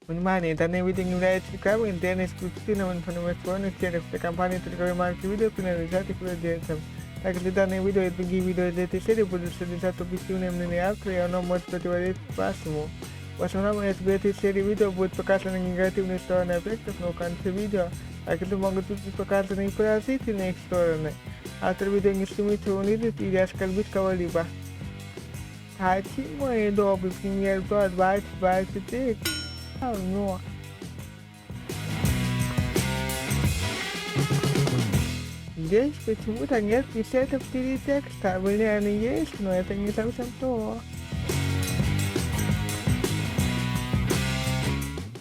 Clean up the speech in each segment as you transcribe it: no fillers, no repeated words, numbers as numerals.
Внимание, данное видео не является рекламой, интернет исключительно в информационных целях. Для компании торговой марки видео принадлежат их владельцам. Также данное видео и другие видео из этой серии будут содержать объективные мнения автора, и оно может противоречить вашему. В основном в этой серии видео будет показаны негативные стороны объектов, но в конце видео также могут быть показаны и положительные их стороны. Автор видео не стремится унизить или оскорбить кого-либо. Хотим, мои добрые, пример про 2023. Но здесь почему-то нет пресетов в стиле текста. Варианы есть, но это не совсем то.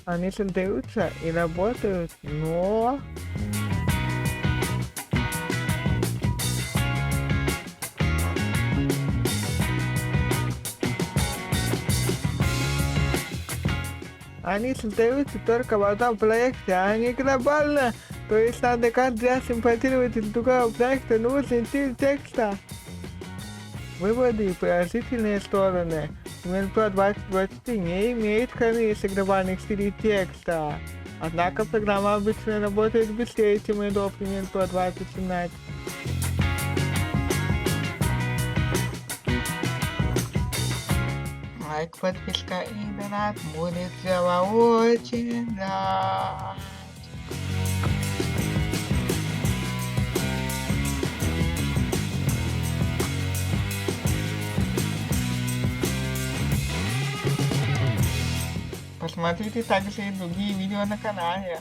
Они создаются и работают, но... Они создаются только в одном проекте, а не глобально. То есть надо каждый раз импортировать из другого проекта нужный стиль текста. Выводы и положительные стороны. Inventor 2023 не имеет хранилища глобальных стилей текста. Однако программа обычно работает быстрее, чем Adobe Inventor 2017. Лайк, подписка и донат будет дело очень рад. Посмотрите также и другие видео на канале.